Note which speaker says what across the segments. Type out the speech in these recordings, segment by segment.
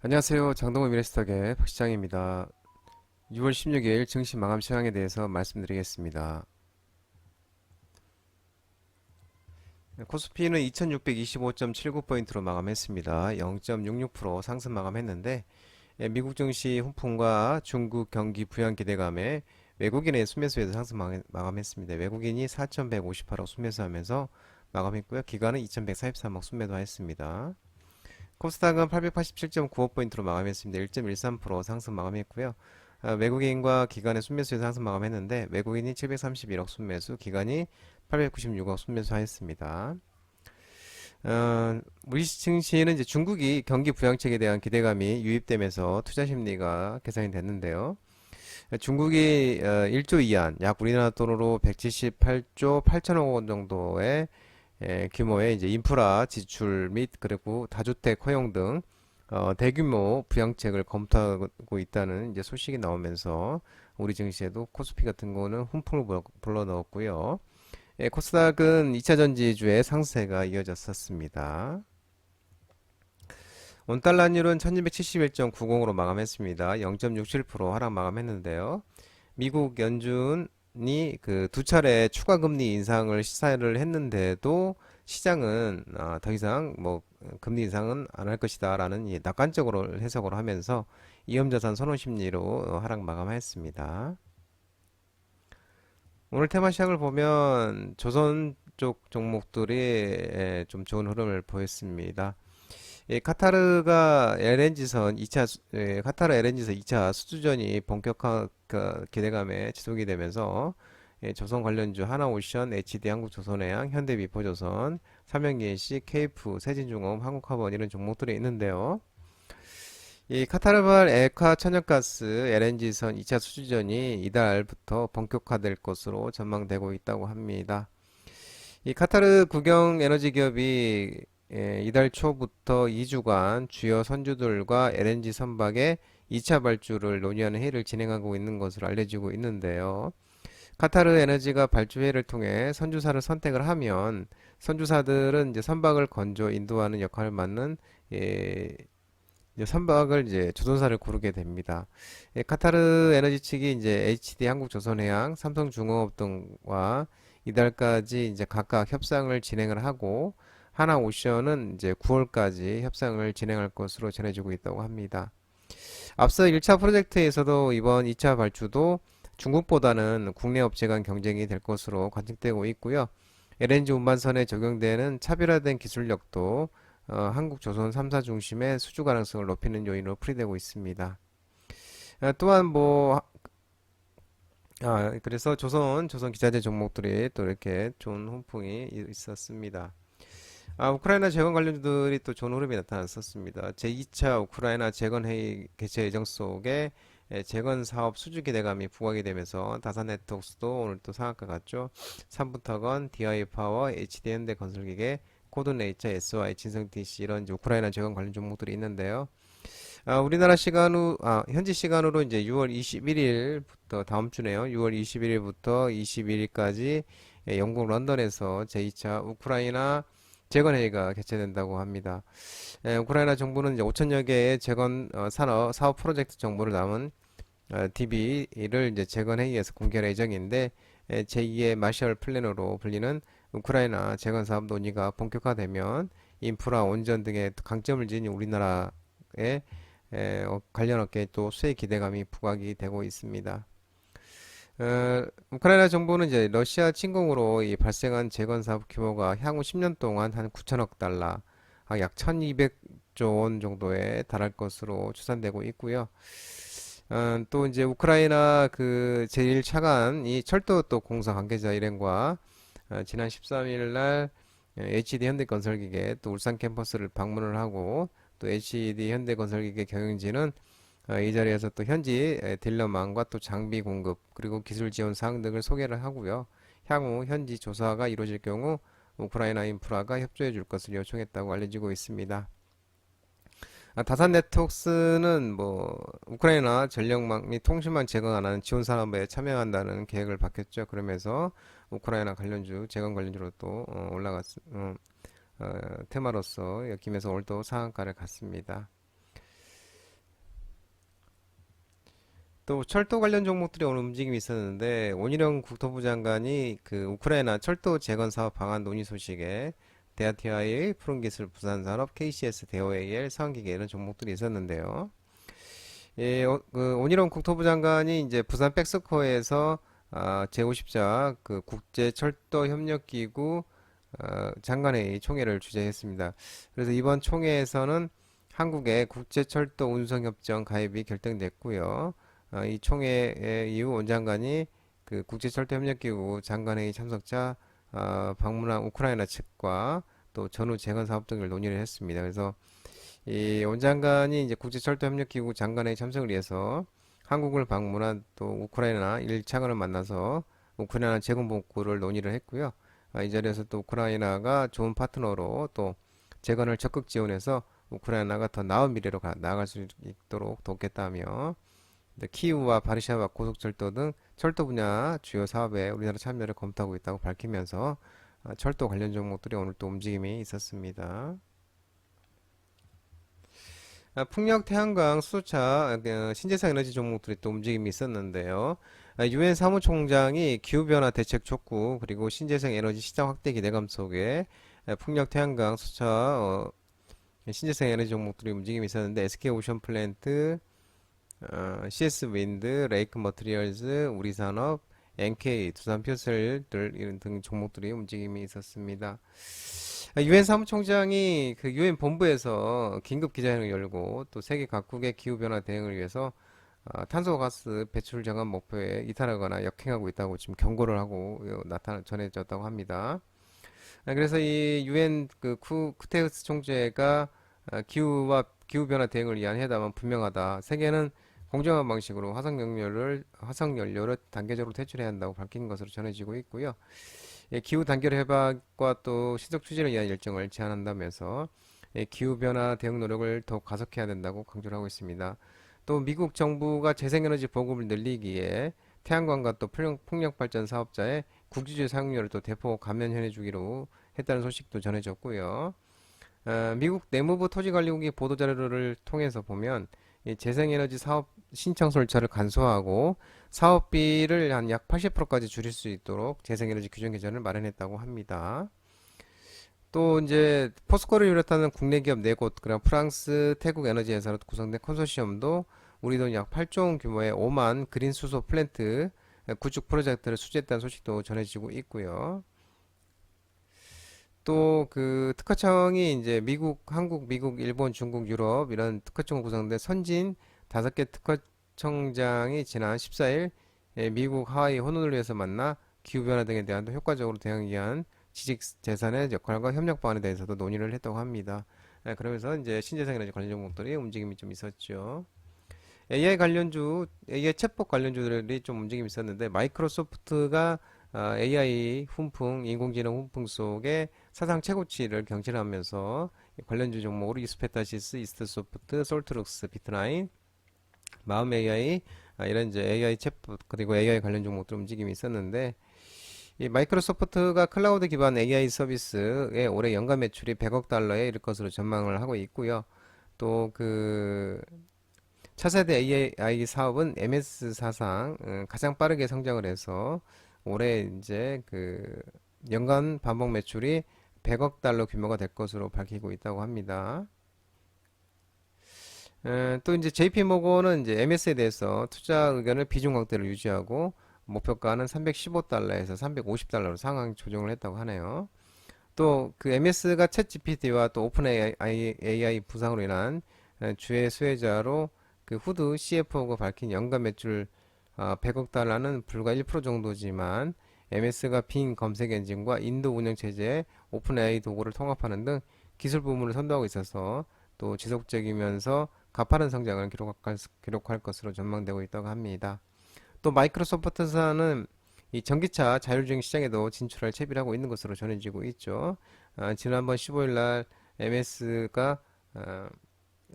Speaker 1: 안녕하세요. 장동호 미래스탁의 박시장입니다. 6월 16일 증시 마감 시황에 대해서 말씀드리겠습니다. 코스피는 2625.79포인트로 마감했습니다. 0.66% 상승 마감했는데 미국 증시 훈풍과 중국 경기 부양 기대감에 외국인의 순매수에서 상승 마감했습니다. 외국인이 4,158억 순매수하면서 마감했고요. 기관은 2,143억 순매도했습니다. 코스닥은 887.95포인트로 마감했습니다. 1.13% 상승 마감했고요. 외국인과 기관의 순매수에서 상승 마감했는데 외국인이 731억 순매수, 기관이 896억 순매수 하였습니다. 우리 증시는 이제 중국이 경기 부양책에 대한 기대감이 유입되면서 투자 심리가 개선이 됐는데요. 중국이 1조 이안, 약 우리나라 돈으로 178조 8천억 원 정도의 규모의 이제 인프라 지출 및 그리고 다주택 허용 등 대규모 부양책을 검토하고 있다는 이제 소식이 나오면서 우리 증시에도 코스피 같은 거는 훈풍을 불러 넣었고요. 코스닥은 2차 전지주의 상세가 이어졌었습니다. 원달러율은 1271.90으로 마감했습니다. 0.67% 하락 마감했는데요. 미국 연준이 그 두 차례 추가 금리 인상을 시사를 했는데도 시장은 더 이상 뭐 금리 인상은 안 할 것이다라는 낙관적으로 해석을 하면서 위험자산 선호 심리로 하락 마감했습니다. 오늘 테마 시황을 보면 조선 쪽 종목들이 좀 좋은 흐름을 보였습니다. 카타르가 LNG선 2차 카타르 LNG선 2차 수주전이 본격화 기대감에 지속이 되면서 조선 관련주 하나오션, HD 한국조선해양, 현대미포조선, 삼양GNC, KF, 세진중업, 한국화번 이런 종목들이 있는데요. 이 카타르발 액화 천연가스 LNG선 2차 수주전이 이달부터 본격화될 것으로 전망되고 있다고 합니다. 이 카타르 국영 에너지 기업이 이달 초부터 2주간 주요 선주들과 LNG 선박의 2차 발주를 논의하는 회의를 진행하고 있는 것으로 알려지고 있는데요. 카타르 에너지가 발주 회의를 통해 선주사를 선택을 하면 선주사들은 이제 선박을 건조 인도하는 역할을 맡는 이제 선박을 이제 조선사를 고르게 됩니다. 카타르 에너지 측이 이제 HD 한국조선해양, 삼성중공업 등과 이달까지 이제 각각 협상을 진행을 하고 하나오션은 이제 9월까지 협상을 진행할 것으로 전해지고 있다고 합니다. 앞서 1차 프로젝트에서도 이번 2차 발주도 중국보다는 국내 업체 간 경쟁이 될 것으로 관측되고 있고요. LNG 운반선에 적용되는 차별화된 기술력도 한국 조선 3사 중심의 수주 가능성을 높이는 요인으로 풀이되고 있습니다. 또한 그래서 조선 기자재 종목들이 또 이렇게 좋은 훈풍이 있었습니다. 우크라이나 재건 관련주들이 또 좋은 흐름이 나타났었습니다. 제2차 우크라이나 재건 회의 개최 예정 속에 재건 사업 수주 기대감이 부각이 되면서 다산 네트워크스도 오늘 또 상한가 갔죠. 삼부터건, DI 파워, HD 현대 건설기계, 코드네이처, SY, 진성TC 이런 이제 우크라이나 재건 관련 종목들이 있는데요. 우리나라 현지 시간으로 이제 6월 21일부터 다음 주네요. 6월 21일부터 21일까지 영국 런던에서 제2차 우크라이나 재건회의가 개최된다고 합니다. 우크라이나 정부는 이제 5천여 개의 재건 사업 프로젝트 정보를 담은 DB를 이제 재건회의에서 공개할 예정인데 제2의 마셜 플랜으로 불리는 우크라이나 재건 사업 논의가 본격화되면 인프라 온전 등의 강점을 지닌 우리나라의 관련 업계에 또 수혜 기대감이 부각이 되고 있습니다. 우크라이나 정부는 이제 러시아 침공으로 이 발생한 재건 사업 규모가 향후 10년 동안 한 9천억 달러, 약 1200조 원 정도에 달할 것으로 추산되고 있고요. 또 이제 우크라이나 그 제1차관 이 철도 또 공사 관계자 일행과 지난 13일 날 HD 현대건설기계 또 울산 캠퍼스를 방문을 하고 또 HD 현대건설기계 경영진은 이 자리에서 또 현지 딜러망과 또 장비 공급 그리고 기술 지원 사항 등을 소개를 하고요. 향후 현지 조사가 이루어질 경우 우크라이나 인프라가 협조해 줄 것을 요청했다고 알려지고 있습니다. 다산 네트워크스는 우크라이나 전력망 및 통신망 재건하는 지원 산업에 참여한다는 계획을 밝혔죠. 그러면서 우크라이나 관련주, 재건 관련주로 또 테마로서 엮이면서 오늘도 상한가를 갔습니다. 또 철도 관련 종목들이 오늘 움직임이 있었는데 원희룡 국토부 장관이 그 우크라이나 철도 재건 사업 방안 논의 소식에 대아티아이, 푸른기술 부산산업, KCS, 대우AL, 상기계 이런 종목들이 있었는데요. 예, 그 원희룡 국토부 장관이 이제 부산 백스코에서 제50자 그 국제철도협력기구 장관회의 총회를 주재했습니다. 그래서 이번 총회에서는 한국의 국제철도 운송협정 가입이 결정됐고요. 이 총회 이후 원 장관이 그 국제철도협력기구 장관회의 참석자 방문한 우크라이나 측과 또 전후 재건 사업 등을 논의를 했습니다. 그래서 이 원 장관이 이제 국제철도협력기구 장관회의 참석을 위해서 한국을 방문한 또 우크라이나 1차관을 만나서 우크라이나 재건 복구를 논의를 했고요. 이 자리에서 또 우크라이나가 좋은 파트너로 또 재건을 적극 지원해서 우크라이나가 더 나은 미래로 나아갈 수 있도록 돕겠다며 키우와 바르샤바 고속철도 등 철도 분야 주요 사업에 우리나라 참여를 검토하고 있다고 밝히면서 철도 관련 종목들이 오늘 또 움직임이 있었습니다. 풍력, 태양광, 수소차, 신재생 에너지 종목들이 또 움직임이 있었는데요. 유엔 사무총장이 기후변화 대책 촉구 그리고 신재생 에너지 시장 확대 기대감 속에 풍력, 태양광, 수소차, 신재생 에너지 종목들이 움직임이 있었는데 SK 오션 플랜트, CS 윈드, 레이크 머티리얼즈, 우리산업, NK, 두산 퓨셀들 이런 등 종목들이 움직임이 있었습니다. 유엔 사무총장이 그 유엔 본부에서 긴급 기자회견을 열고 또 세계 각국의 기후변화 대응을 위해서 탄소가스 배출 저감 목표에 이탈하거나 역행하고 있다고 지금 경고를 하고 전해졌다고 합니다. 그래서 이 유엔 그 쿠테우스 총재가 기후와 기후변화 대응을 위한 회담은 분명하다. 세계는 공정한 방식으로 화석연료를 단계적으로 퇴출해야 한다고 밝힌 것으로 전해지고 있고요. 예, 기후 단결 해박과 또 신속 추진을 위한 일정을 제안한다면서 기후 변화 대응 노력을 더욱 가속해야 된다고 강조를 하고 있습니다. 또 미국 정부가 재생에너지 보급을 늘리기에 태양광과 또 풍력 발전 사업자의 국유지 사용료를 또 대폭 감면해 주기로 했다는 소식도 전해졌고요. 미국 내무부 토지관리국의 보도자료를 통해서 보면 이 재생에너지 사업 신청 절차를 간소화하고 사업비를 한 약 80%까지 줄일 수 있도록 재생에너지 규정 개선을 마련했다고 합니다. 또 이제 포스코를 비롯하는 국내 기업 4곳, 그리고 프랑스, 태국 에너지 회사로 구성된 컨소시엄도 우리 돈 약 8조 원 규모의 5만 그린 수소 플랜트 구축 프로젝트를 수주했다는 소식도 전해지고 있고요. 또 그 특허청이 이제 미국, 한국, 미국, 일본, 중국, 유럽 이런 특허청으로 구성된 선진 5개 특허청장이 지난 14일 미국 하와이 호놀룰루에서 만나 기후변화 등에 대한 효과적으로 대응하기 위한 지식 재산의 역할과 협력 방안에 대해서도 논의를 했다고 합니다. 그러면서 이제 신재생에너지 관련 종목들이 움직임이 좀 있었죠. AI 관련주, AI 챗봇 관련주들이 좀 움직임이 있었는데 마이크로소프트가 AI 훈풍, 인공지능 훈풍 속에 사상 최고치를 경신하면서 관련주 종목으로 이스페타시스, 이스트소프트, 솔트룩스, 비트나인, 마음 AI 이런 이제 AI 챗봇 그리고 AI 관련 종목들 움직임이 있었는데 이 마이크로소프트가 클라우드 기반 AI 서비스의 올해 연간 매출이 100억 달러에 이를 것으로 전망을 하고 있고요. 또 그 차세대 AI 사업은 MS 사상 가장 빠르게 성장을 해서 올해 이제 그 연간 반복 매출이 100억 달러 규모가 될 것으로 밝히고 있다고 합니다. 또 이제 JP 모건은 이제 MS에 대해서 투자 의견을 비중 확대를 유지하고 목표가는 315달러에서 350달러로 상향 조정을 했다고 하네요. 또 그 MS가 챗 GPT와 또 오픈 AI 부상으로 인한 주의 수혜자로 그 후드 CFO가 밝힌 연간 매출 100억 달러는 불과 1% 정도지만 MS가 빙 검색 엔진과 인도 운영 체제에 오픈 AI 도구를 통합하는 등 기술 부문을 선도하고 있어서 또 지속적이면서 가파른 성장을 기록할 것으로 전망되고 있다고 합니다. 또 마이크로소프트사는 이 전기차 자율주행 시장에도 진출할 채비를 하고 있는 것으로 전해지고 있죠. 지난번 15일 날 MS가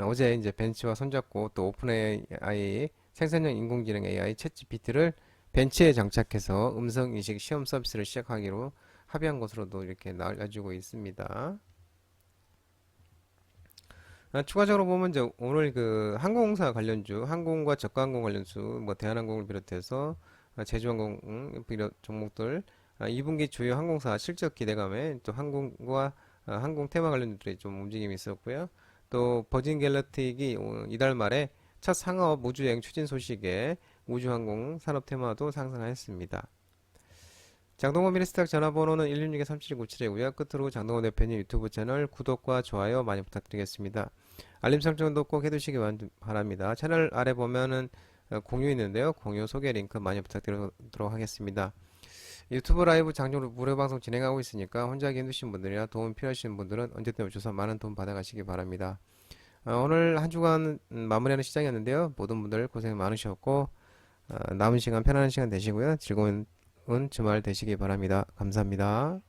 Speaker 1: 어제 이제 벤츠와 손잡고 또 오픈 AI 생성형 인공지능 AI 챗 GPT를 벤츠에 장착해서 음성 인식 시험 서비스를 시작하기로 합의한 것으로도 이렇게 알려지고 있습니다. 추가적으로 보면 이제 오늘 그 항공사 관련주, 항공과 저가항공 관련주, 뭐 대한항공을 비롯해서 제주항공 비롯 종목들 2분기 주요 항공사 실적 기대감에 또 항공과 항공 테마 관련주들이 좀 움직임이 있었고요. 또 버진 갤럭틱이 이달 말에 첫 상업 우주여행 추진 소식에 우주항공 산업 테마도 상승하였습니다. 장동건 미래스탁 전화번호는 166-3797이고요. 끝으로 장동건 대표님 유튜브 채널 구독과 좋아요 많이 부탁드리겠습니다. 알림 설정도 꼭 해두시기 바랍니다. 채널 아래 보면은 공유 있는데요. 공유 소개 링크 많이 부탁드리도록 하겠습니다. 유튜브 라이브 장정으로 무료 방송 진행하고 있으니까 혼자 하기 힘드신 분들이나 도움 필요하신 분들은 언제든 오셔서 많은 도움 받아가시기 바랍니다. 오늘 한 주간 마무리하는 시장이었는데요. 모든 분들 고생 많으셨고 남은 시간 편안한 시간 되시고요. 즐거운 주말 되시기 바랍니다. 감사합니다.